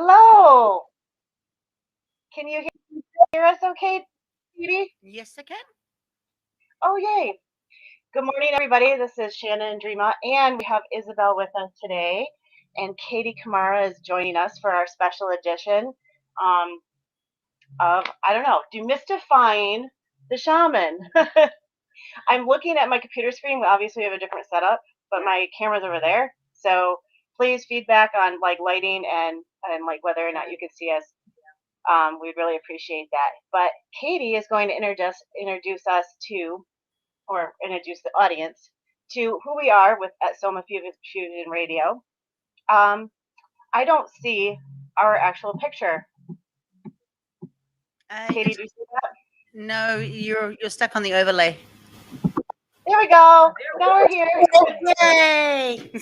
Hello. Can you hear us okay, Katie? Yes, I can. Oh, yay. Good morning, everybody. This is Shannon and Dreama, and we have Isabel with us today. And Katie Kamara is joining us for our special edition um, of, I don't know, Demystifying the Shaman. I'm looking at my computer screen. Obviously, we have a different setup, but my camera's over there. So please feedback on like lighting and like whether or not you can see us. We'd really appreciate that. But Katie is going to introduce us to, or introduce the audience to who we are with at Soma Fusion Radio. I don't see our actual picture. Katie, do you see that? No, you're stuck on the overlay. There we go. Now we're here. Yay!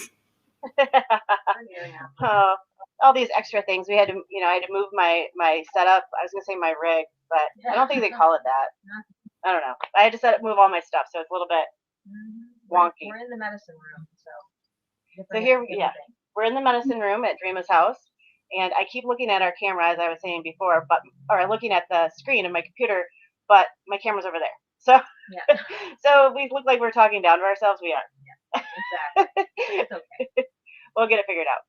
All these extra things. We had to, I had to move my setup. I was gonna say my rig, but I don't think they call it that. I don't know. I had to move all my stuff, so it's a little bit wonky. We're in the medicine room, so here, we're in the medicine room at Dreama's house, and I keep looking at our camera as I was saying before, or looking at the screen of my computer, but my camera's over there. So, so we look like we're talking down to ourselves. We are. Yeah, exactly. It's okay. We'll get it figured out.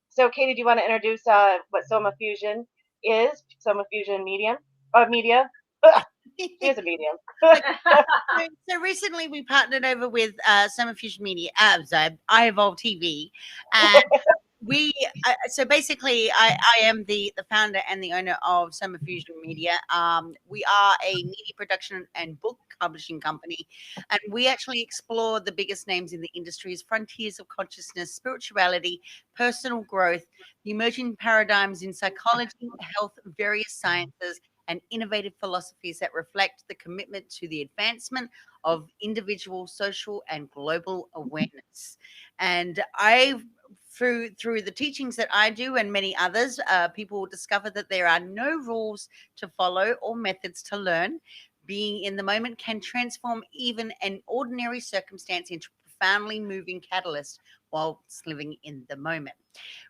So, Katie, do you want to introduce what Soma Fusion is? Soma Fusion media. She is a medium. So recently we partnered over with Summer Fusion Media, I Evolve TV, and so basically I am the founder and the owner of Summer Fusion Media. We are a media production and book publishing company, and we actually explore the biggest names in the industry's frontiers of consciousness, spirituality, personal growth, the emerging paradigms in psychology, health, various sciences, and innovative philosophies that reflect the commitment to the advancement of individual, social, and global awareness. And through the teachings that I do and many others, people will discover that there are no rules to follow or methods to learn. Being in the moment can transform even an ordinary circumstance into a profoundly moving catalyst whilst living in the moment.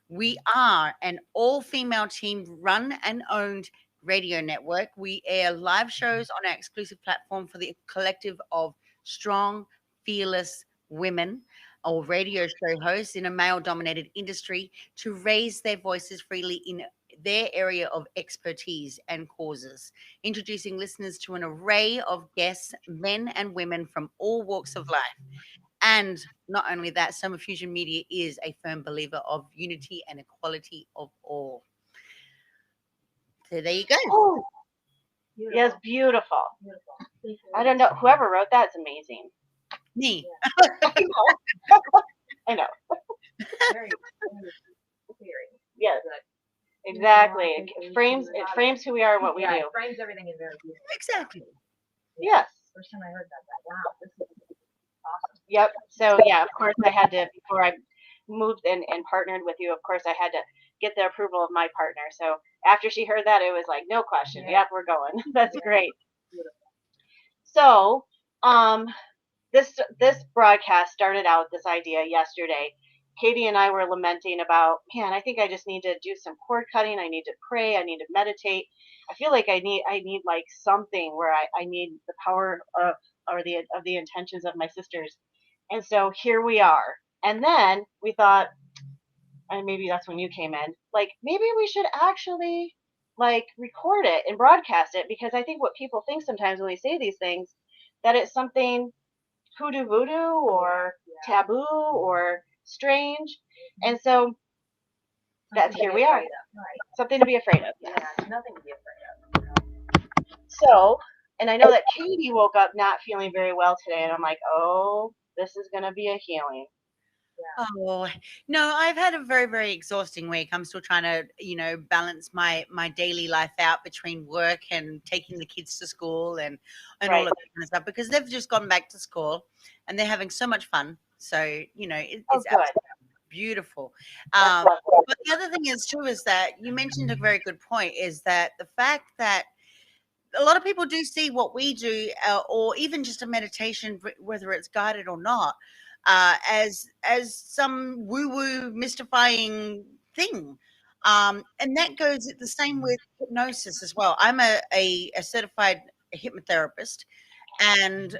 We are an all-female team run and owned radio network. We air live shows on our exclusive platform for the collective of strong, fearless women or radio show hosts in a male dominated industry to raise their voices freely in their area of expertise and causes, introducing listeners to an array of guests, men and women from all walks of life. And not only that, Summer Fusion Media is a firm believer of unity and equality of all. So there you go. Oh, yes, beautiful. I don't know. Whoever wrote that's amazing. Me. I know. Very Yes, exactly. It frames who we are and what we do. It frames everything in very beautiful. Exactly. Yes. First time I heard that, wow, this is awesome. Yep. So yeah, of course I had to, before I moved and partnered with you, of course I had to get the approval of my partner. So after she heard that, it was like, no question. Yeah. Yep, we're going. That's great. So this broadcast started out with this idea yesterday. Katie and I were lamenting about, man, I think I just need to do some cord cutting. I need to pray. I need to meditate. I feel like I need like something where I need the power of the intentions of my sisters. And so here we are. And then we thought, and maybe that's when you came in, like maybe we should actually like record it and broadcast it, because I think what people think sometimes when we say these things, that it's something hoodoo voodoo or taboo or strange. And so that's here we are. Right. Something to be afraid of. Yeah, nothing to be afraid of. So, and I know that Katie woke up not feeling very well today, and I'm like, oh, this is going to be a healing. Yeah. Oh no, I've had a very, very exhausting week. I'm still trying to, balance my daily life out between work and taking the kids to school and all of that kind of stuff, because they've just gone back to school and they're having so much fun. So it's absolutely beautiful. But the other thing is too is that you mentioned a very good point, is that the fact that a lot of people do see what we do, or even just a meditation, whether it's guided or not, as some woo-woo mystifying thing. And that goes the same with hypnosis as well. I'm a certified hypnotherapist, and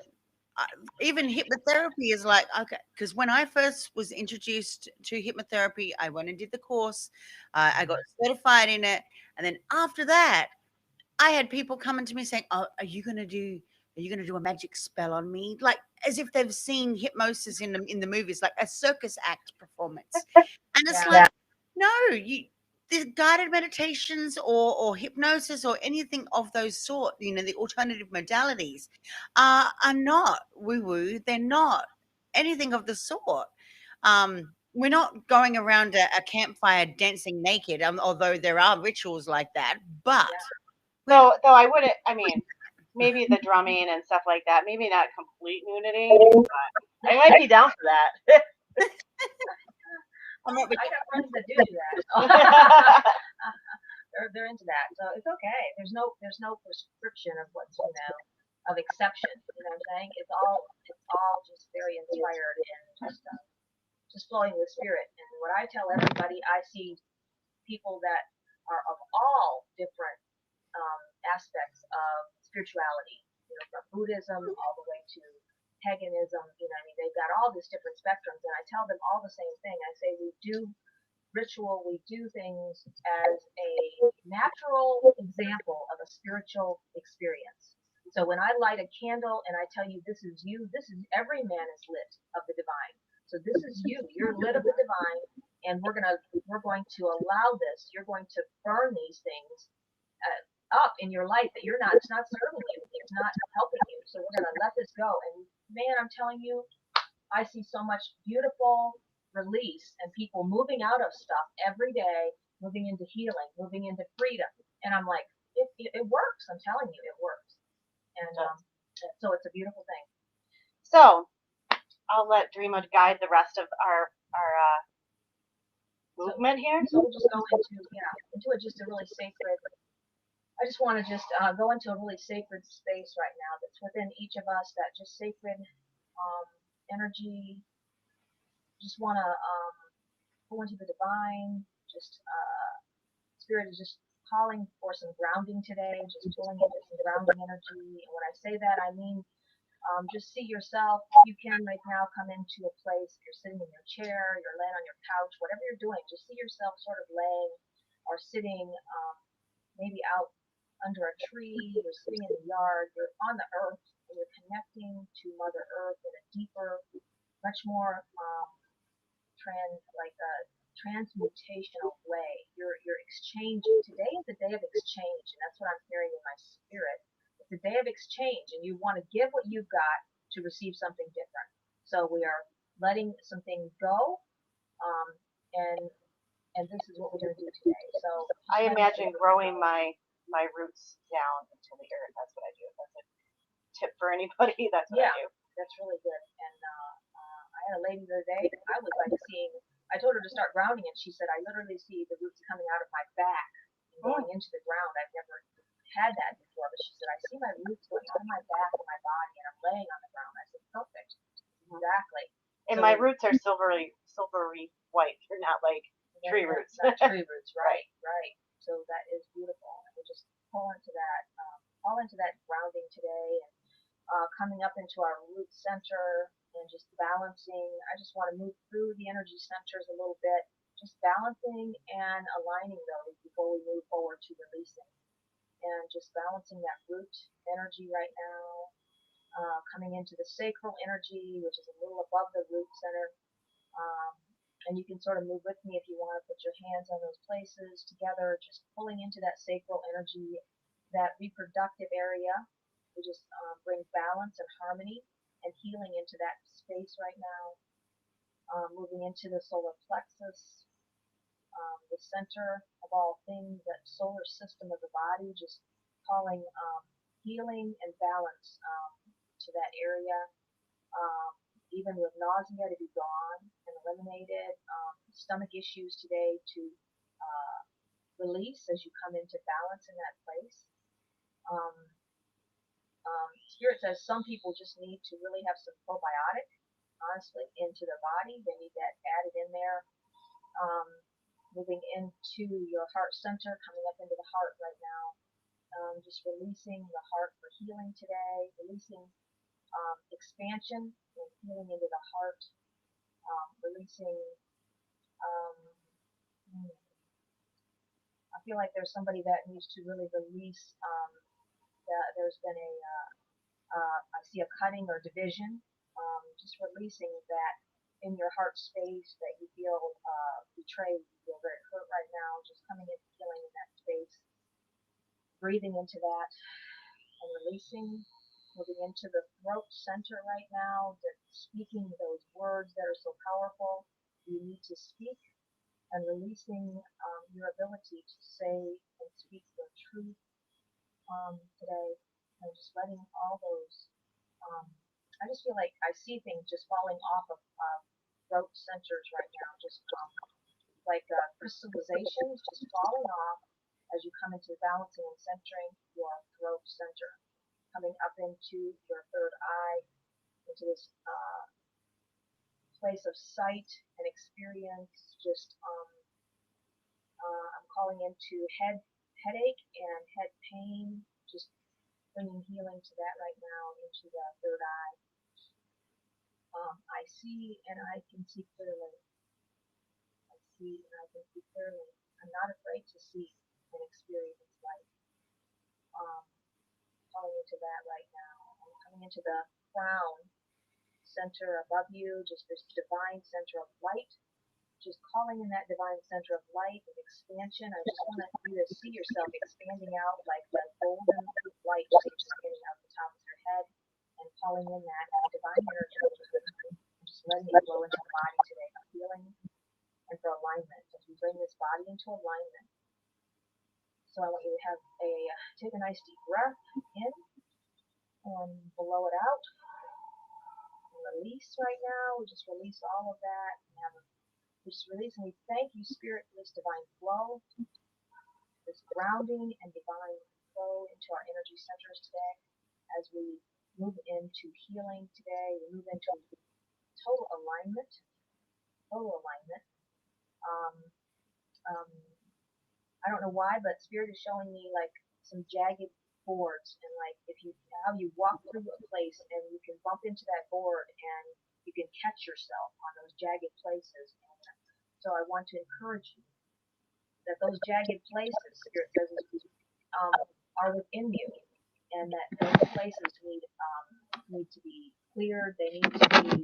uh, even hypnotherapy is like, okay, because when I first was introduced to hypnotherapy, I went and did the course, I got certified in it, and then after that, I had people coming to me saying, "Oh, are you gonna do a magic spell on me?" Like as if they've seen hypnosis in the movies, like a circus act performance. And it's Yeah. like, no, you the guided meditations or hypnosis or anything of those sort, the alternative modalities are not woo-woo. They're not anything of the sort. We're not going around a campfire dancing naked, although there are rituals like that, but Yeah. we're not Though I wouldn't. I mean, maybe the drumming and stuff like that. Maybe not complete nudity. But I might be down for that. I'm not I got friends that do that. They're into that, so it's okay. There's no prescription of what's of exception. You know what I'm saying? It's all just very inspired and just flowing with spirit. And what I tell everybody, I see people that are of all different aspects of spirituality, from Buddhism all the way to paganism. I mean, they've got all these different spectrums, and I tell them all the same thing. I say we do ritual, we do things as a natural example of a spiritual experience. So when I light a candle and I tell you this is you, this is every man is lit of the divine. So this is you. You're lit of the divine, and we're going to allow this. You're going to burn these things up in your life that it's not serving you, it's not helping you. So we're going to let this go. And man, I'm telling you, I see so much beautiful release and people moving out of stuff every day, moving into healing, moving into freedom. And I'm like, it works. I'm telling you, it works. And so it's a beautiful thing. So I'll let Dreama guide the rest of our movement here. So we'll just go into just a really sacred. I just want to just go into a really sacred space right now that's within each of us. That just sacred energy. Just want to go into the divine. Just spirit is just calling for some grounding today. Just pulling into some grounding energy. And when I say that, I mean just see yourself. You can right now come into a place. If you're sitting in your chair, you're laying on your couch, whatever you're doing, just see yourself sort of laying or sitting, maybe out under a tree. You're sitting in the yard. You're on the earth, and you're connecting to Mother Earth in a deeper, much more like a transmutational way. You're exchanging. Today is a day of exchange, and that's what I'm hearing in my spirit. It's a day of exchange, and you want to give what you've got to receive something different. So we are letting some things go, um, and this is what we're going to do today. So I imagine growing my roots down into the earth. That's what I do. That's a tip for anybody. That's what I do. That's really good. And I had a lady the other day. I was like seeing. I told her to start grounding, and she said, "I literally see the roots coming out of my back and going into the ground. I've never had that before." But she said, "I see my roots going out of my back and my body, and I'm laying on the ground." I said, "Perfect, exactly." And my roots are silvery white. They're not like tree roots. Not tree roots, right? Right. So that is beautiful. And we just fall into that grounding today, and coming up into our root center and just balancing. I just want to move through the energy centers a little bit, just balancing and aligning those before we move forward to releasing. And just balancing that root energy right now, coming into the sacral energy, which is a little above the root center. Um, and you can sort of move with me if you want to put your hands on those places together, just pulling into that sacral energy, that reproductive area. We just bring balance and harmony and healing into that space right now. Moving into the solar plexus, the center of all things, that solar system of the body, just calling healing and balance to that area. Even with nausea to be gone and eliminated, stomach issues today to release as you come into balance in that place. Um, Spirit says some people just need to really have some probiotic, honestly, into their body. They need that added in there. Um, moving into your heart center, coming up into the heart right now. Just releasing the heart for healing today, releasing expansion and healing into the heart, releasing. I feel like there's somebody that needs to really release. That there's been I see a cutting or division. Just releasing that in your heart space that you feel betrayed, you feel very hurt right now. Just coming into healing in that space, breathing into that, and releasing, moving into the throat center right now, speaking those words that are so powerful. You need to speak, and releasing your ability to say and speak your truth today, and just letting all those. I just feel like I see things just falling off of throat centers right now, just like crystallizations just falling off as you come into balancing and centering your throat center, coming up into your third eye, into this place of sight and experience. Just I'm calling into headache and head pain, just bringing healing to that right now into the third eye. I see and I can see clearly. I see and I can see clearly. I'm not afraid to see and experience life. Calling into that right now. I'm coming into the crown center above you, just this divine center of light. Just calling in that divine center of light and expansion. I just want you to see yourself expanding out like the golden light just expanding out the top of your head, and calling in that divine energy. Just letting it flow into the body today for healing and for alignment. As we bring this body into alignment. So I want you to take a nice deep breath in and blow it out. And release right now. We just release all of that. We just release, and we thank you, Spirit, for this divine flow, this grounding and divine flow into our energy centers today. As we move into healing today, we move into total alignment. Total alignment. I don't know why, but Spirit is showing me like some jagged boards, and like how you walk through a place and you can bump into that board and you can catch yourself on those jagged places. So I want to encourage you that those jagged places, Spirit says, are within you, and that those places need to be cleared. They need to be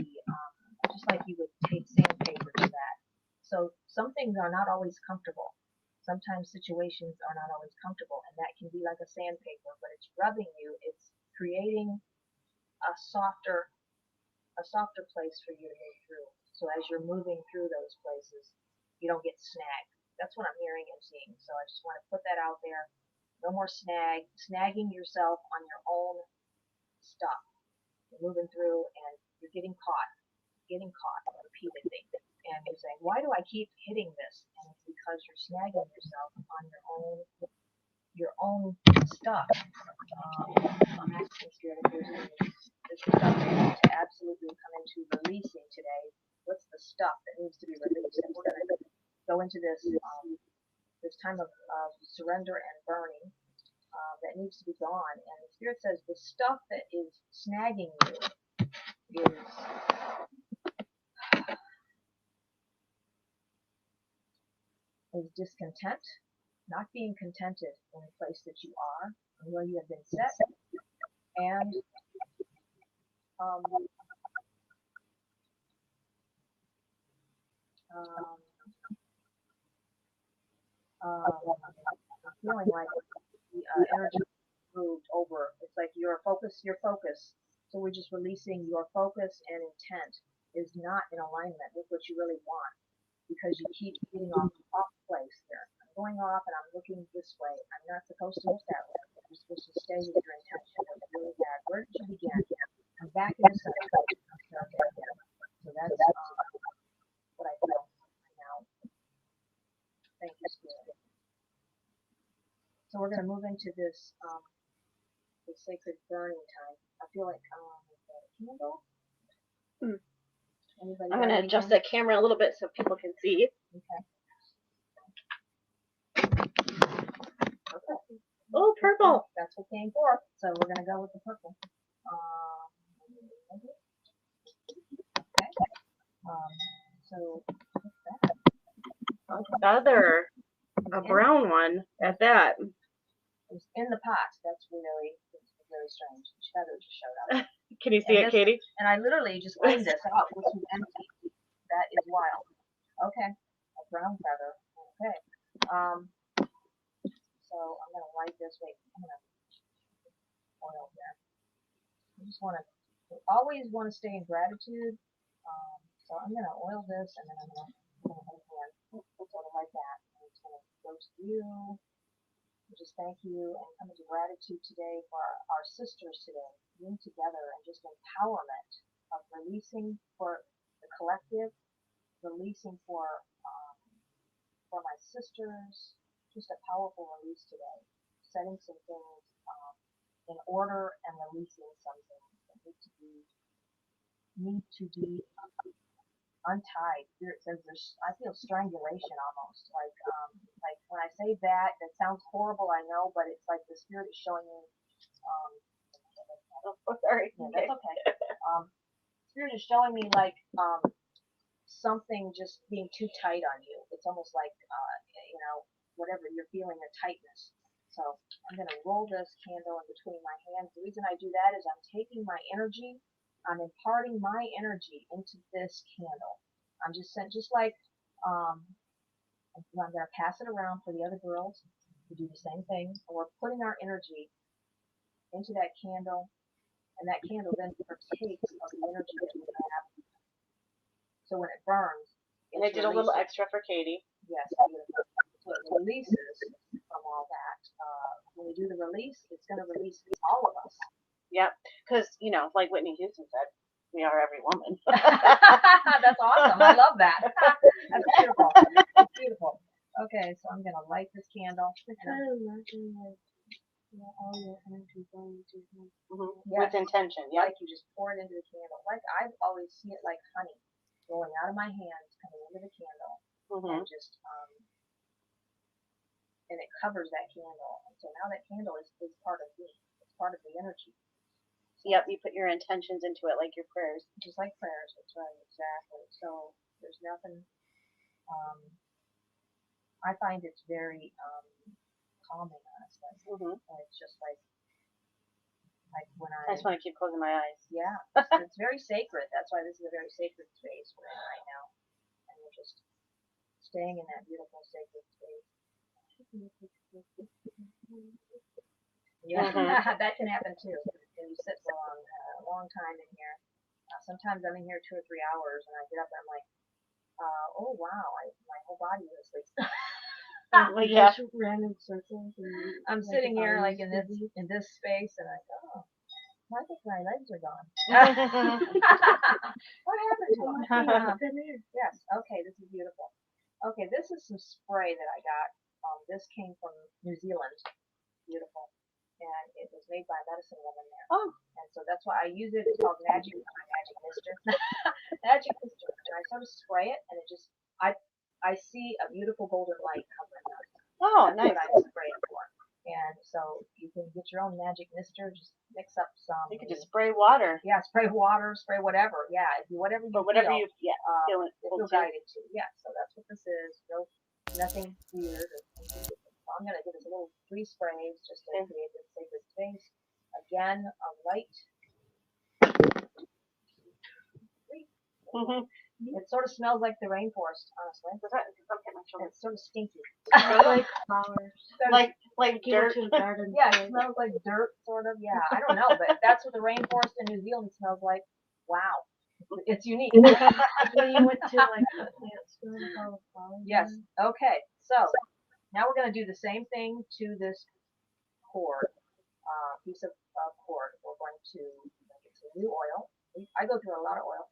just like you would take sandpaper to that. So some things are not always comfortable. Sometimes situations are not always comfortable, and that can be like a sandpaper, but it's rubbing you. It's creating a softer place for you to move through. So as you're moving through those places, you don't get snagged. That's what I'm hearing and seeing. So I just want to put that out there. No more snagging yourself on your own stuff. You're moving through and you're getting caught repeatedly. And you're saying, why do I keep hitting this? And it's because you're snagging yourself on your own stuff. I'm asking Spirit if there's this stuff that needs to absolutely come into releasing today. What's the stuff that needs to be released? And we're going to go into this time of surrender and burning that needs to be gone. And the Spirit says the stuff that is snagging you is discontent, not being contented in the place that you are and where you have been set, and feeling like the energy moved over. It's like your focus. So we're just releasing your focus and intent is not in alignment with what you really want, because you keep getting off place there. I'm going off and I'm looking this way. I'm not supposed to look that way. You're supposed to stay with your intention. That's really bad. Where did you begin? I'm back in the center. So that's what I feel right now. Thank you, Spirit. So we're going to move into this sacred burning time. I feel like candle. I'm going to adjust that camera a little bit so people can see. Okay. Purple. Oh, purple. That's what came forth. So we're gonna go with the purple. Okay. So what's that? A feather. A brown one at that. It was in the pot. That's really strange. The feather just showed up. Can you see it, Katie? And I literally just cleaned this out. This was empty. That is wild. Okay. A brown feather. Okay. So I'm gonna light this. Wait, I'm gonna oil there. I just always want to stay in gratitude. So I'm gonna oil this, and then I'm gonna sort of like that. And it's gonna go to you. Just thank you and come into gratitude today for our sisters today, being together and just empowerment of releasing for the collective, releasing for my sisters, just a powerful release today, setting some things in order and releasing some things that need to be untied. Spirit says I feel strangulation almost. Like when I say that sounds horrible, I know, but it's like the spirit is showing me. Oh, sorry. Yeah, that's okay. Spirit is showing me like something just being too tight on you. It's almost like whatever you're feeling a tightness. So I'm gonna roll this candle in between my hands. The reason I do that is I'm taking my energy. I'm imparting my energy into this candle. I'm just like I'm going to pass it around for the other girls to do the same thing. And we're putting our energy into that candle, and that candle then partakes of the energy that we have. So when it burns, and I did a little extra for Katie. Yes, beautiful. So it releases from all that. When we do the release, it's going to release all of us. Yep, because, like Whitney Houston said, we are every woman. That's awesome. I love that. That's beautiful. It's beautiful. Okay, so I'm going to light this candle. All your energy going to with intention. Yeah, like you just pour it into the candle. Like I always see it like honey rolling out of my hands, coming into the candle, and just and it covers that candle. And so now that candle is part of me. It's part of the energy. Yep, you put your intentions into it like your prayers. Just like prayers, that's right, exactly. So there's nothing, I find it's very calming, honestly. It's just like when I just want to keep closing my eyes. Yeah, it's very sacred. That's why this is a very sacred space we're in right now. And we're just staying in that beautiful sacred space. Yeah, that can happen too. When you sit for a long time in here. Sometimes I'm in here 2 or 3 hours, and I get up and I'm like, oh wow, my whole body is asleep. Well, yeah. Random circles. I'm sitting here like in this space, and I go, oh, I think my legs are gone. What happened to them? Yes. Okay, this is beautiful. Okay, this is some spray that I got. This came from New Zealand. Beautiful. And it was made by a medicine woman there. Oh. And so that's why I use it. It's called Magic Mister. Magic Mister. And I sort of spray it, and it just, I see a beautiful golden light covering it. Oh, That's nice. what I spray it for. And so you can get your own Magic Mister. Just mix up some. You could just spray water. Yeah, spray water, spray whatever. Yeah, whatever you feel. Feel guided to. Yeah, so that's what this is. No, nothing weird. So I'm going to give us a little 3 sprays just to create this sacred space. Again, a light. It sort of smells like the rainforest, honestly. It's sort of stinky. Like flowers. Like dirt. Yeah, it smells like dirt, sort of. Yeah, I don't know, but that's what the rainforest in New Zealand smells like. Wow. It's unique. When you went to like the plant school, yes. Okay. So now we're going to do the same thing to this cord, piece of cord. We're going to get some new oil. I go through a lot of oil.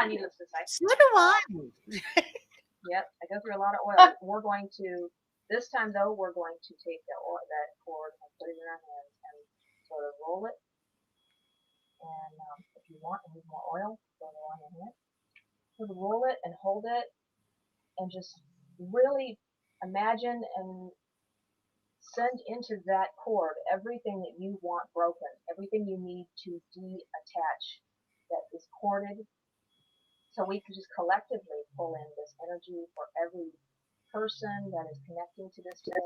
Needless to say. So do I. Yep, I go through a lot of oil. We're going to, this time though, we're going to take that cord and put it in our hands and sort of roll it. And if you want and need more oil, throw it on your hand. Sort of roll it and hold it and just really imagine and send into that cord everything that you want broken, everything you need to detach that is corded, so we can just collectively pull in this energy for every person that is connecting to this today.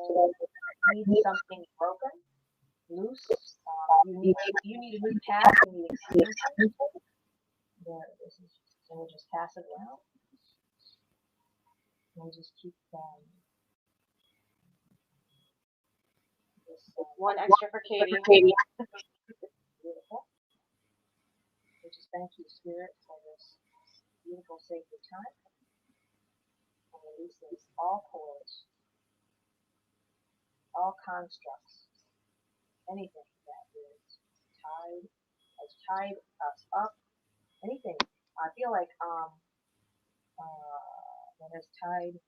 Needs something broken, loose. You need to move past. You need expansion. There, this is. And we'll just pass it around. And we'll just keep this One extra for Katie. beautiful. We just thank you, Spirit, for this beautiful sacred time. And releases all cords, all constructs, anything that is tied, has tied us up, anything. I feel like that has tied.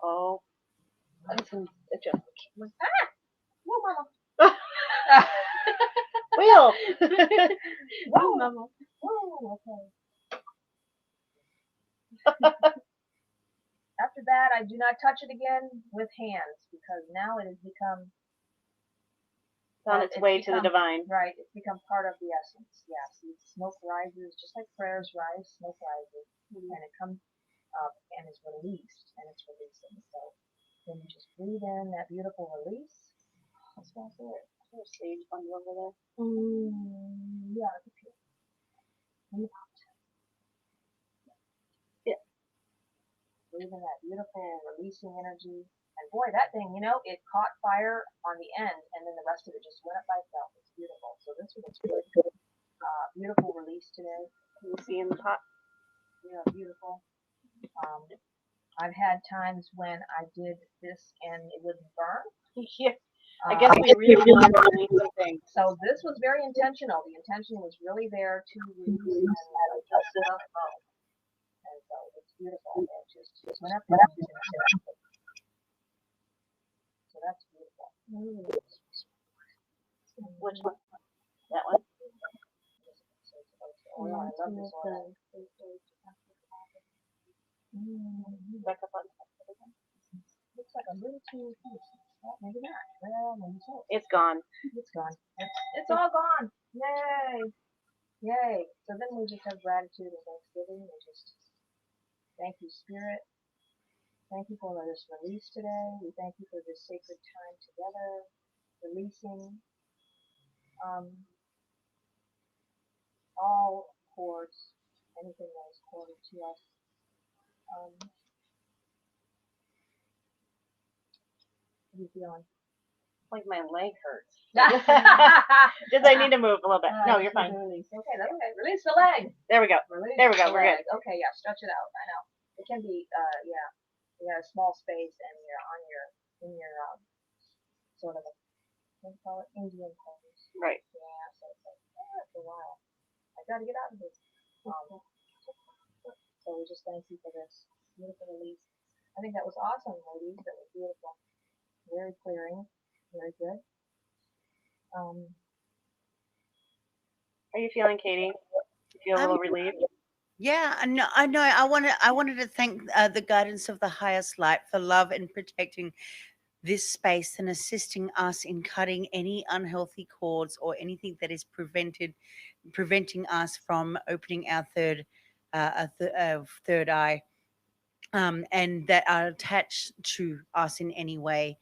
Oh, it just Whoa, mama. Wheel. Whoa, mama. Whoa, okay. After that, I do not touch it again with hands because now it has become on its way to the divine. Right, it's become part of the essence. Yes, smoke rises just like prayers rise. Smoke rises, and it comes up and is released, and it's releasing. So then you just breathe in that beautiful release. What's that there? Is there a sage bundle over there? Yeah, I can feel it. Breathe out. Yeah. Breathe in that beautiful releasing energy. And boy, that thing, it caught fire on the end, and then the rest of it just went up by itself. It's beautiful. So this was a really good, beautiful release today. Can you see in the pot? Yeah, beautiful. I've had times when I did this and it wouldn't burn. Yeah. I guess we really want to release something. So this was very intentional. The intention was really there to release and adjust the flow. And so it's beautiful. It just went up and into. So that's beautiful. Which one? That one? Oh, I love this one. Back up on. Looks like a little too close. Well, maybe not. Well, maybe so. It's gone. It's gone. It's all gone. Yay. Yay. So then we just have gratitude and thanksgiving. We just thank you, Spirit. Thank you for this release today. We thank you for this sacred time together, releasing all cords, anything that is corded to us. What are you feeling? Like my leg hurts. Did I need to move a little bit? No, you're fine. Release. Okay, that's okay. Release the leg. There we go. There we go. We're good. Okay, yeah, stretch it out. I know. It can be, yeah. You got a small space and you're in your sort of what do you call it? Indian pose. Right. Yeah, so it's like, after a while. I gotta get out of this. So we just thank you for this beautiful release. I think that was awesome, ladies. That was beautiful. Very clearing. Very good. How are you feeling, Katie? You feel a little relieved? Yeah, I know. I wanted to thank the guidance of the highest light for love and protecting this space and assisting us in cutting any unhealthy cords or anything that is preventing us from opening our third eye, and that are attached to us in any way.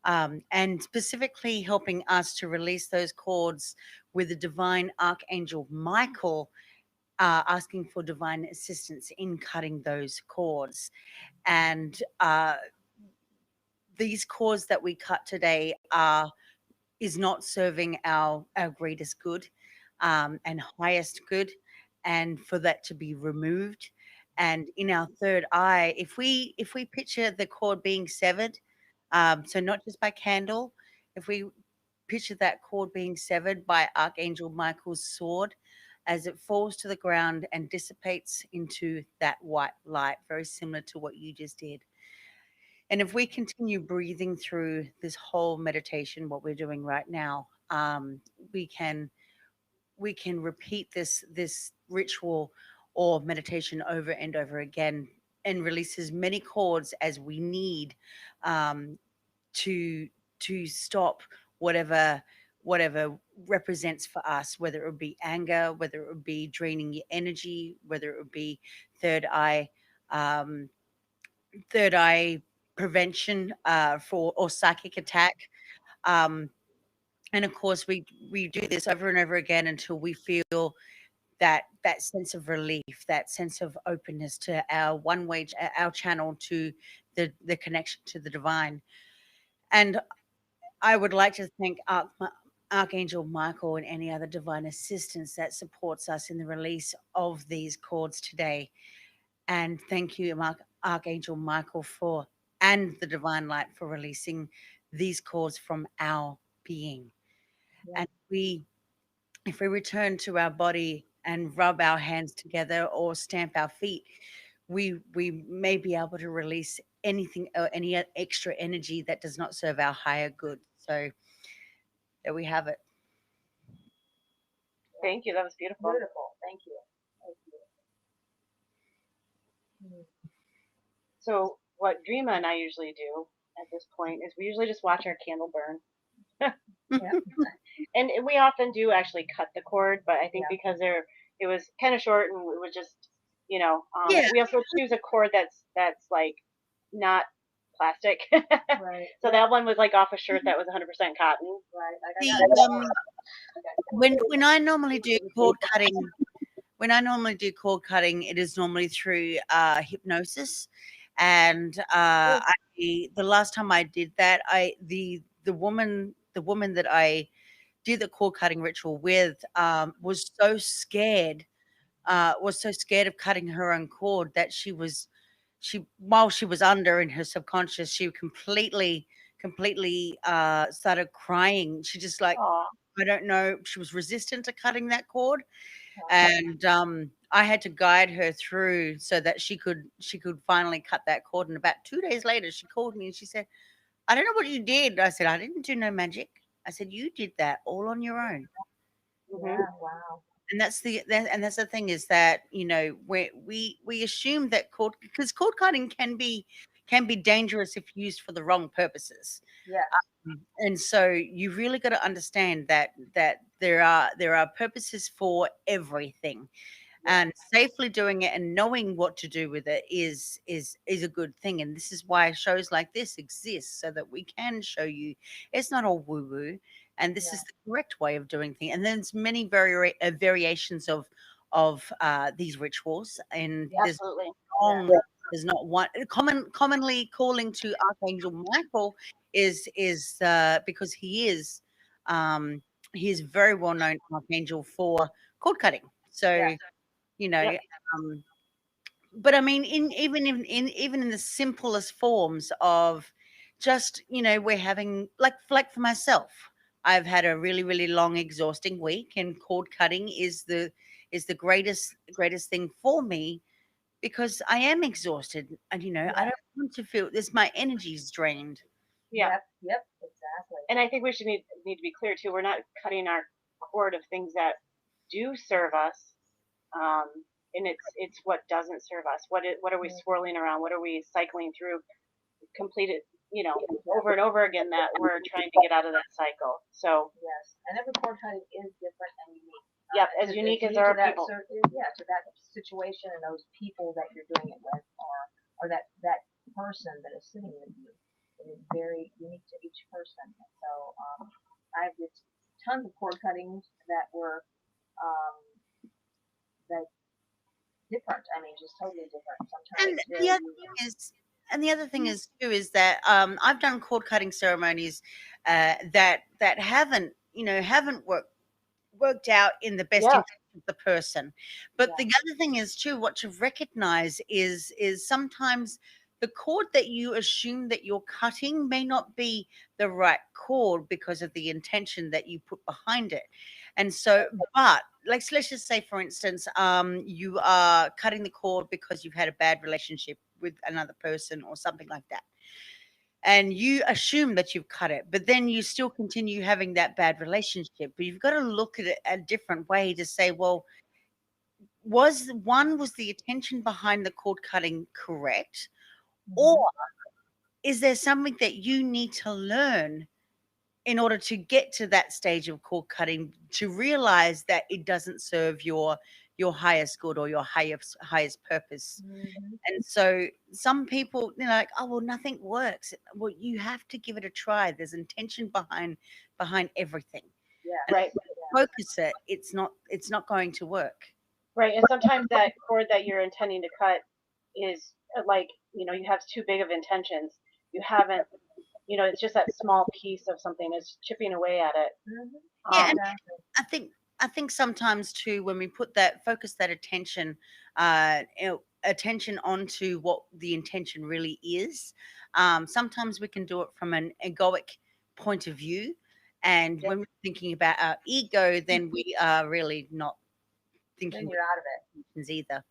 And specifically helping us to release those cords with the divine archangel Michael, asking for divine assistance in cutting those cords. And these cords that we cut today is not serving our greatest good, and highest good, and for that to be removed. And in our third eye, if we picture the cord being severed, so not just by candle, if we picture that cord being severed by Archangel Michael's sword as it falls to the ground and dissipates into that white light, very similar to what you just did. And if we continue breathing through this whole meditation, what we're doing right now, we can repeat this ritual or meditation over and over again, and release as many cords as we need, um, to stop whatever represents for us, whether it would be anger, whether it would be draining your energy, whether it would be third eye, um, third eye prevention, for or psychic attack. Um, and of course, we do this over and over again until we feel that sense of relief, that sense of openness to our one way, our channel to the connection to the divine. And I would like to thank Archangel Michael and any other divine assistance that supports us in the release of these cords today. And thank you, Archangel Michael, for and the divine light for releasing these cords from our being. Yeah. And if we return to our body and rub our hands together or stamp our feet, we may be able to release anything or any extra energy that does not serve our higher good. So there we have it. Thank you. That was beautiful. Beautiful. Thank you. Thank you. So what Dreama and I usually do at this point is we usually just watch our candle burn. Yeah. And we often do actually cut the cord, but I think Yeah. because it was kind of short and it was just, Yeah. we also choose a cord that's like not plastic. Right. So that one was like off a shirt that was 100% cotton. Right. Like The, when I normally do cord cutting, it is normally through hypnosis, and the last time I did that, the woman that I did the cord cutting ritual with, was so scared of cutting her own cord that she while she was under in her subconscious, she completely started crying. She just like, Aw. I don't know, she was resistant to cutting that cord, Wow. and I had to guide her through so that she could finally cut that cord. And about 2 days later, she called me and she said, "I don't know what you did." I said, "I didn't do no magic." I said, "You did that all on your own." Yeah. Wow. And that's the thing, is that, we assume that because cord cutting can be dangerous if used for the wrong purposes. Yes. And so you really got to understand that there are purposes for everything, and safely doing it and knowing what to do with it is a good thing. And this is why shows like this exist, so that we can show you it's not all woo woo, and this is the correct way of doing things. And there's many variations of these rituals, and there's Absolutely. wrong. There's not one commonly calling to Archangel Michael is because um, he is very well known archangel for cord cutting. So Yeah. you know, Yep. um, but I mean, even in the simplest forms of just, we're having like for myself, I've had a really, really long, exhausting week, and cord cutting is the greatest thing for me, because I am exhausted, and I don't want to feel this. My energy's drained. Yeah. Yep. Yep. Exactly. And I think we should need to be clear too. We're not cutting our cord of things that do serve us, um, and it's what doesn't serve us. What are we swirling around? What are we cycling through? Completed, over and over again, that we're trying to get out of that cycle. So Yes. And every cord cutting is different and unique. yep, as unique as our to that people. to that situation and those people that you're doing it with, or that person that is sitting with you. It is very unique to each person. And so I've did tons of cord cuttings that were um, that different. I mean, just totally different. And Sometimes the very other thing is, and the other thing is too, is that I've done cord cutting ceremonies that haven't worked out in the best Yeah. interest of the person. But the other thing is too, what to recognize is sometimes the cord that you assume that you're cutting may not be the right cord because of the intention that you put behind it. And so, but let's just say, for instance, you are cutting the cord because you've had a bad relationship with another person or something like that, and you assume that you've cut it, but then you still continue having that bad relationship. But you've got to look at it a different way to say, well, was the attention behind the cord cutting correct, Mhm. or is there something that you need to learn in order to get to that stage of cord cutting to realize that it doesn't serve your highest good or your highest purpose? Mhm. And so some people, like, oh well, nothing works. Well, you have to give it a try. There's intention behind everything. Yeah. And Right. if you focus it, it's not going to work. Right. And sometimes that cord that you're intending to cut is like, you have too big of intentions. You haven't, it's just that small piece of something is chipping away at it. Mhm. Yeah, and Exactly. I think sometimes too, when we put that focus that attention, attention onto what the intention really is, sometimes we can do it from an egoic point of view, and Yeah. when we're thinking about our ego, then we are really not Then thinking you're out of it. intentions either.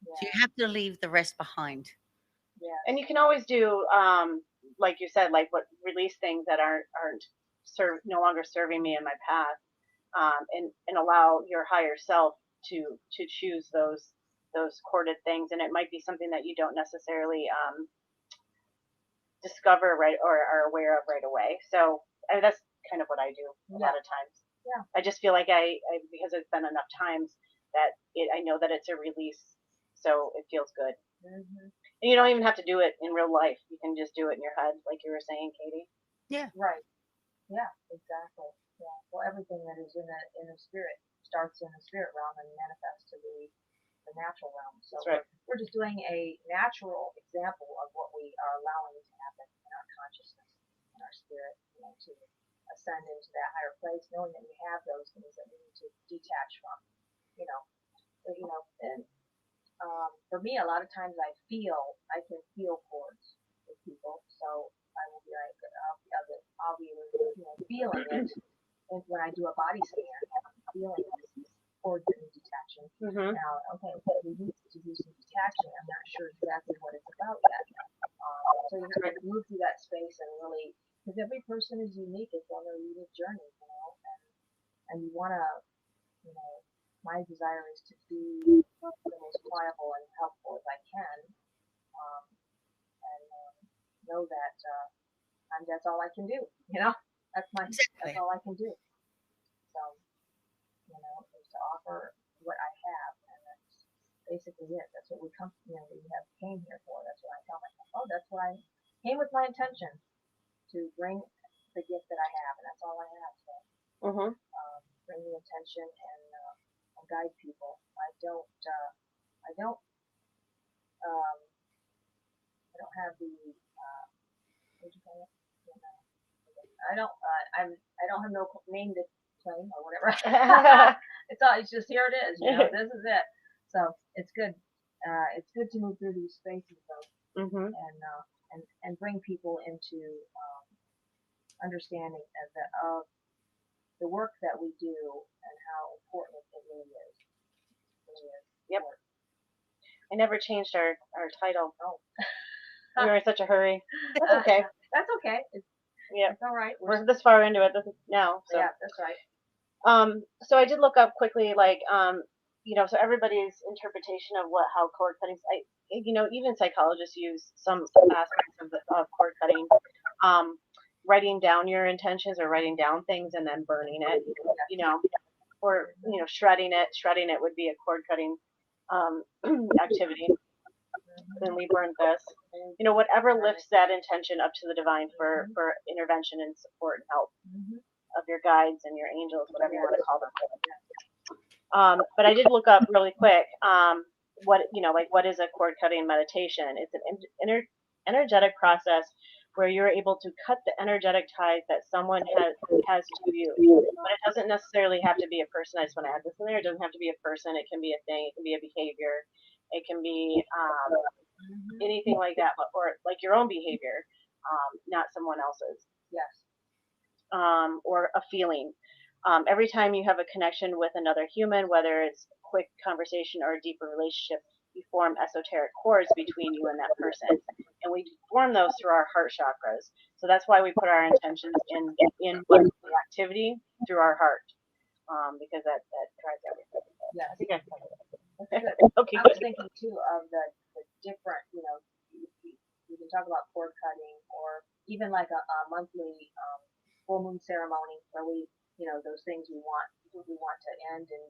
So Yeah. you have to leave the rest behind. Yeah. And you can always do, like you said, like what release things that aren't no longer serving me in my path, and allow your higher self to choose those corded things. And it might be something that you don't necessarily discover right or are aware of right away. So that's kind of what I do a lot of times. Yeah. I just feel like I because it's been enough times that I know that it's a release, so it feels good. Mhm. And you don't even have to do it in real life. You can just do it in your head, like you were saying, Katie. Right. Yeah. Exactly. Yeah. Well, everything that is in the spirit starts in the spirit realm and manifests to the natural realm. So That's right. we're just doing a natural example of what we are allowing to happen in our consciousness, in our spirit, to ascend into that higher place, knowing that we have those things that we need to detach from, you know, and for me, a lot of times I can feel cords with people, so I will be like, I'll be feeling it, and when I do a body scan, I'm feeling these cords that need detaching. Mm-hmm. Now, okay, we need to do some detaching. I'm not sure exactly what it's about yet. So you have to move through that space and really, because every person is unique, it's on their unique journey, and you want to, you know, my desire is to be the most pliable and helpful as I can, um, and know that that's all I can do. That's Exactly. all I can do. So, is to offer what I have, and that's basically it. That's what we have came here for. That's what I tell myself. Oh, that's what I came with my intention to bring the gift that I have, and that's all I have. So, Mm-hmm. bring the intention and guide people. I don't, um, I don't have the, what do you call it? I don't, I don't have no name to claim or whatever. It's just here it is. This is it. So it's good. It's good to move through these spaces though, Mm-hmm. and bring people into understanding of the work that we do and how important it really is. It really is. Yep. I never changed our title. Oh. We were in such a hurry. That's okay. That's okay. Yeah. It's all right. We're this far into it now. So. Yeah, that's right. So I did look up quickly, like, so everybody's interpretation of how cord cutting. Even psychologists use some aspects of cord cutting. Writing down your intentions or writing down things and then burning it. Or shredding it. Shredding it would be a cord cutting activity. Then we burned this. Whatever lifts that intention up to the divine for intervention and support and help of your guides and your angels, whatever you want to call them. But I did look up really quick what is a cord cutting meditation. It's an energetic process where you're able to cut the energetic ties that someone has to you. But it doesn't necessarily have to be a person. I just want to add this in there. It doesn't have to be a person. It can be a thing. It can be a behavior. It can be anything like that, or like your own behavior, not someone else's. Yes. Or a feeling. Every time you have a connection with another human, whether it's a quick conversation or a deeper relationship, you form esoteric cords between you and that person. And we form those through our heart chakras. So that's why we put our intentions in the activity through our heart, because that drives everything. Yes. I think I covered it. Good. Okay, I was good. thinking too of the different, you can talk about cord cutting or even like a monthly full moon ceremony where those things we want to end and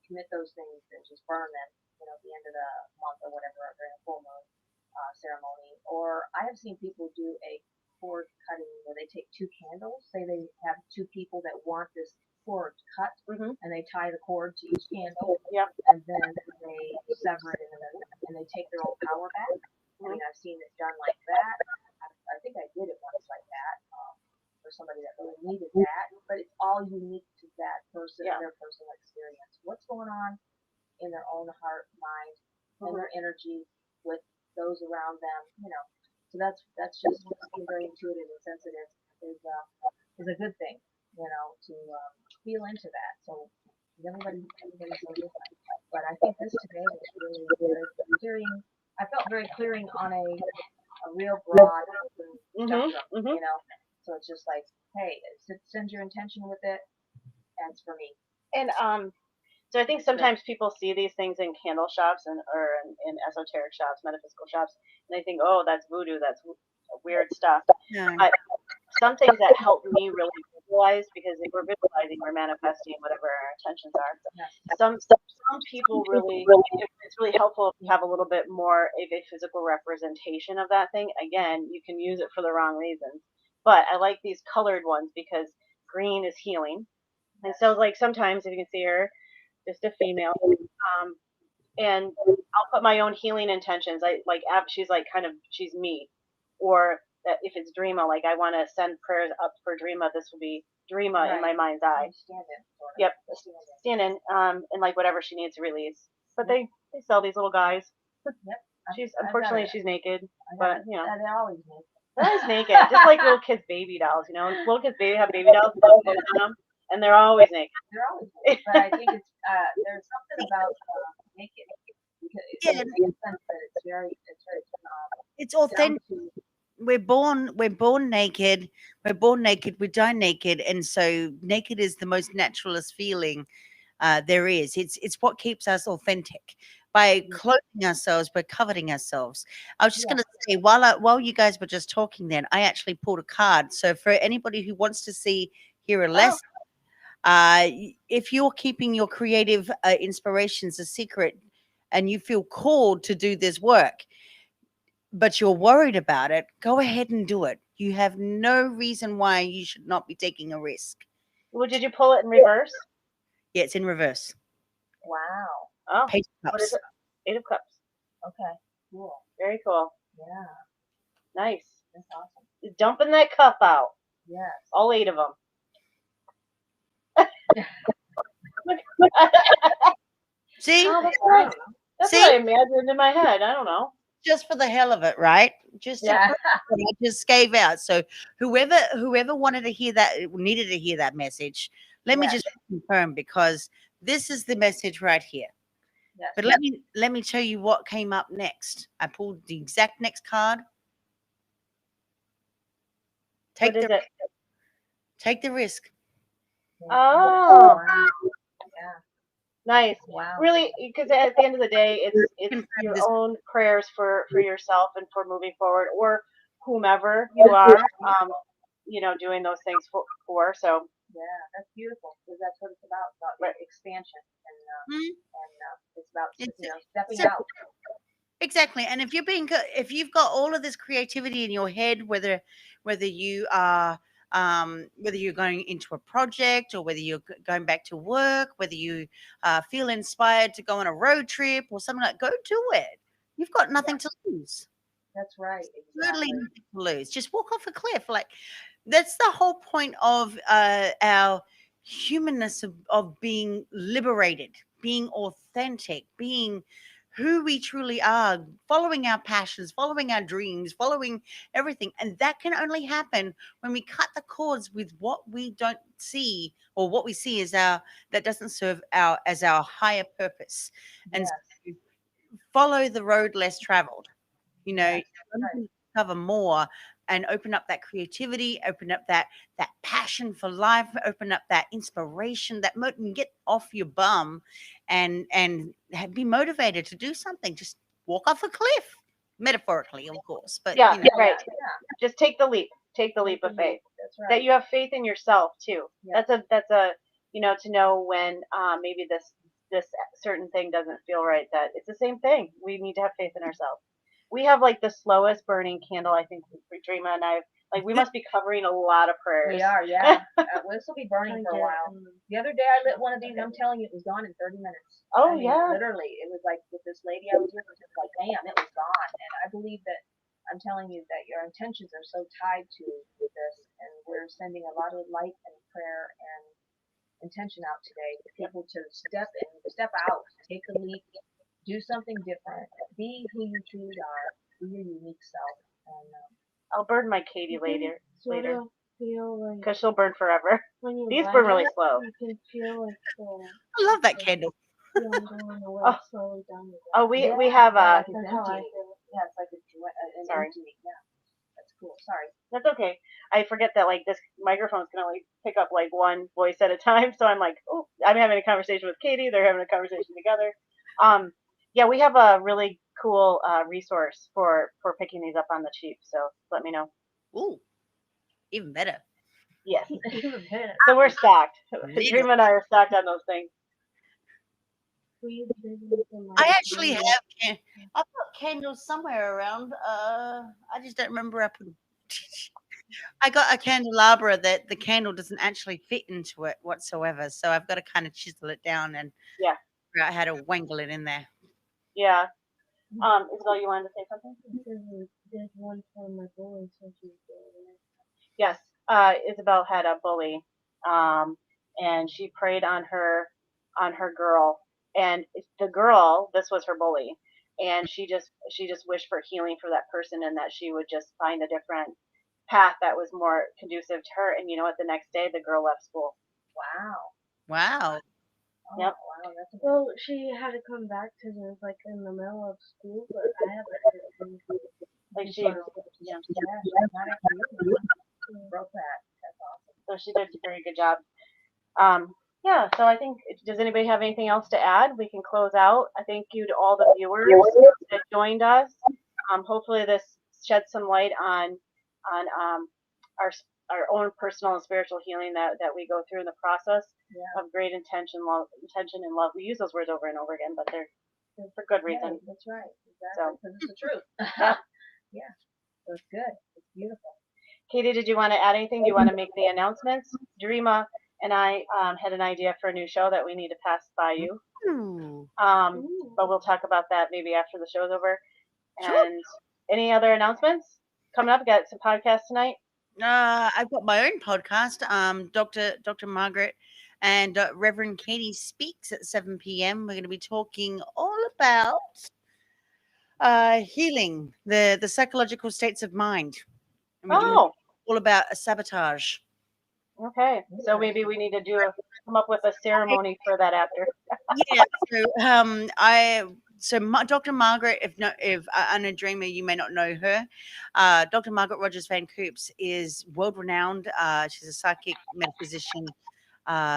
commit those things and just burn them, at the end of the month or whatever during a full moon ceremony. Or I have seen people do a cord cutting where they take two candles. Say they have two people that want this cord cut, Hmm. and they tie the cord to each candle, Yep. and then they sever it in the middle, and they take their own power back. I mean, I've seen it done like that. I think I did it once like that for somebody that really needed that, but it's all unique to that person Yeah. and their personal experience. What's going on in their own heart, mind, and Mhm. their energy with those around them. So that's just being very intuitive and sensitive is a good thing, to feel into that. So everybody's so different. But I think this today was really very clearing. I felt very clearing on a real broad Mhm. spectrum, Mhm. So it's just like, hey, send your intention with it, and it's for me. And so I think sometimes people see these things in candle shops or in esoteric shops, metaphysical shops, and they think, oh, that's voodoo, that's weird stuff. Yeah. But some things that help me really visualize, because if we're visualizing, we're manifesting whatever our intentions are. Yes. Some people really, it's really helpful if you have a little bit more of a physical representation of that thing. Again, you can use it for the wrong reasons, but I like these colored ones because green is healing, and so like sometimes if you can see her, just a female, um, and I'll put my own healing intentions. I like she's like kind of she's me, or that if it's Dreama, like I want to send prayers up for Dreama. This will be Dreama in my mind's eye. Stand in, sort of. Yep, Stand in. stand in, and like whatever she needs to release. But Yep. they sell these little guys. Yep. She's I've got unfortunately it. she's naked, I got but it. you know. They're always naked. They're always naked, just like little kids' baby dolls. Little kids' baby have baby dolls with clothes on them, and they're always naked. They're always naked. But I think it's there's something about naked because Yeah, it makes sense that it's down authentic. to We're born naked. We're born naked. We die naked, and so naked is the most naturalist feeling there is. It's what keeps us authentic. By clothing ourselves, by covering ourselves. I was just Yeah. going to say, while you guys were just talking, then I actually pulled a card. So for anybody who wants to hear a lesson, if you're keeping your creative inspirations a secret, and you feel called to do this work, but you're worried about it, go ahead and do it. You have no reason why you should not be taking a risk. Well, did you pull it in reverse? Yeah, it's in reverse. wow. Oh, Page of what is Cups. it? 8 of Cups. Okay. Cool. Very cool. Yeah. Nice. That's awesome. You're dumping that cup out. Yes. All 8 of them. See? Oh, that's right. That's See? what I imagined in my head. I don't know. Just for the hell of it, right? Just to Yeah. prove what I just gave out. So whoever wanted to hear that, needed to hear that message, let me Yes. just confirm, because this is the message right here. Yes. But let me tell you what came up next. I pulled the exact next card. What is it? Take the risk. Oh, Wow. Yeah. nice. Wow. Really, because at the end of the day, it's Confirm your this. own prayers for yourself and for moving forward, or whomever you are, doing those things for. So Yeah, that's beautiful because that's what it's about Right. expansion, and Mhm. it's about stepping it's a- out. Exactly. And if you've got all of this creativity in your head, whether you are whether you're going into a project, or whether you're going back to work, whether you feel inspired to go on a road trip or something, like, go do it. You've got nothing to lose. That's right. Totally Exactly. nothing to lose. Just walk off a cliff. Like, that's the whole point of our humanness, of being liberated, being authentic, being who we truly are, following our passions, following our dreams, following everything. And that can only happen when we cut the cords with what we don't see, or what we see as that doesn't serve our higher purpose. And Yes. so follow the road less traveled. Yes. You Right. can discover more, and open up that creativity, open up that passion for life, open up that inspiration, and get off your bum and be motivated to do something. Just walk off a cliff, metaphorically, of course. But Yeah, you know, right. Yeah, Just take the leap. Take the leap of faith. that's right. That you have faith in yourself too. Yeah. That's a to know when maybe this certain thing doesn't feel right. That it's the same thing. We need to have faith in ourselves. We have like the slowest burning candle. I think Dreama and I like we must be covering a lot of prayers. We are, yeah. This will be burning for a while. The other day I lit one of these. I'm telling you, it was gone in 30 minutes. Oh, I mean, yeah. literally, it was like with this lady I was with. It was like, bam, it was gone. And I believe that I'm telling you that your intentions are so tied to this, and we're sending a lot of light and prayer and intention out today for people to step out, take a leap, do something different, be who you truly are, be your unique self. And I'll burn my Katie You can later sort of feel like because she'll burn forever. when you These light burn really it, slow. you can feel like I love that candle. the flame going away Oh. slowly down the Oh, we have like it's That's how I empty. feel. Yeah, it's like an Sorry. empty. Yeah, that's cool. Sorry. That's okay. I forget that like this microphone's gonna like pick up like one voice at a time. So I'm like, oh, I'm having a conversation with Katie. They're having a conversation together. Yeah, we have a really cool resource for picking these up on the cheap. So let me know. Ooh, even better. Yes. Even better. So we're stocked. Really? Dream and I are stocked on those things. Breathe into the I light actually and have. I've got candles somewhere around. I just don't remember where I put them. I got a candelabra that the candle doesn't actually fit into it whatsoever, so I've got to kind of chisel it down and Yeah. figure out how to wangle it in there. Yeah. Isabel, you wanted to say something? there's one for my boy, so she's there. Yes. Isabel had a bully, and she prayed on her girl, and the girl, this was her bully, and she just wished for healing for that person, and that she would just find a different path that was more conducive to her. And you know what? The next day, the girl left school. Wow. Wow. Oh, Yep. wow, that's Well, she had to come back because it was like in the middle of school, but I haven't heard anything. Like she, yeah, not actually broke that. That's awesome. so she did a very good job. Yeah. So I think, does anybody have anything else to add? We can close out. I thank you to all the viewers that joined us. Hopefully this sheds some light on our our own personal and spiritual healing that we go through in the process of great intention, and love. We use those words over and over again, but they're for good reason. Right, that's right. Exactly. So- Because it's the truth. Yeah. Yeah. So it's good. It's beautiful. Katie, did you want to add anything? Do you want to make the announcements? Dreama and I had an idea for a new show that we need to pass by you. Ooh. But we'll talk about that maybe after the show's over. Sure. And any other announcements coming up? Got some podcasts tonight? I've got my own podcast, Dr. Margaret and Reverend Katie Speaks at 7 p.m. We're going to be talking all about healing, the psychological states of mind. And we're doing Oh, all about a sabotage. okay. So maybe we need to come up with a ceremony for that after. Yeah. Dr. Margaret, if Anna Dreamer, you may not know her. Dr. Margaret Rogers Van Coops is world renowned. She's a psychic metaphysician.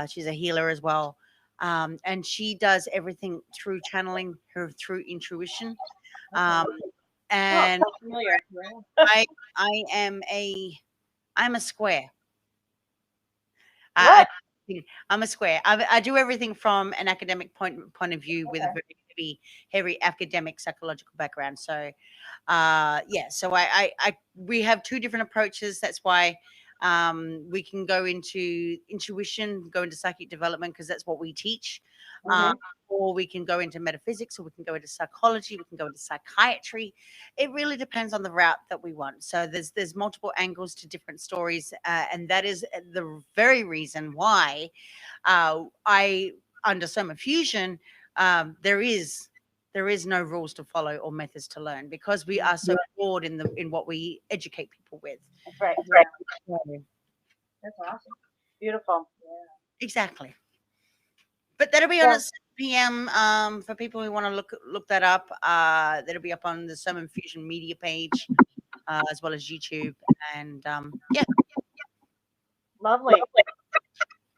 She's a healer as well. And she does everything through channeling, through intuition. And Oh, familiar. I am I'm a square. What? I'm a square. I do everything from an academic point of view with a very heavy academic psychological background. So, yeah. So we have two different approaches. That's why we can go into intuition, go into psychic development because that's what we teach. Or we can go into metaphysics, or we can go into psychology, we can go into psychiatry. It really depends on the route that we want. So there's multiple angles to different stories, and that is the very reason why I under Soma Fusion there is no rules to follow or methods to learn because we are so broad in what we educate people with. That's right. That's awesome. Beautiful. Exactly. But that'll be on at 7 p.m. For people who want to look that up. That'll be up on the Soma Fusion media page, as well as YouTube. And yeah. Lovely.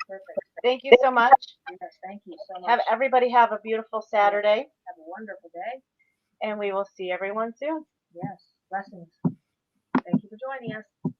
Perfect. Thank you so much. Yes, thank you so much. Have everybody have a beautiful Saturday, Have a wonderful day. and we will see everyone soon. Yes, blessings. Thank you for joining us.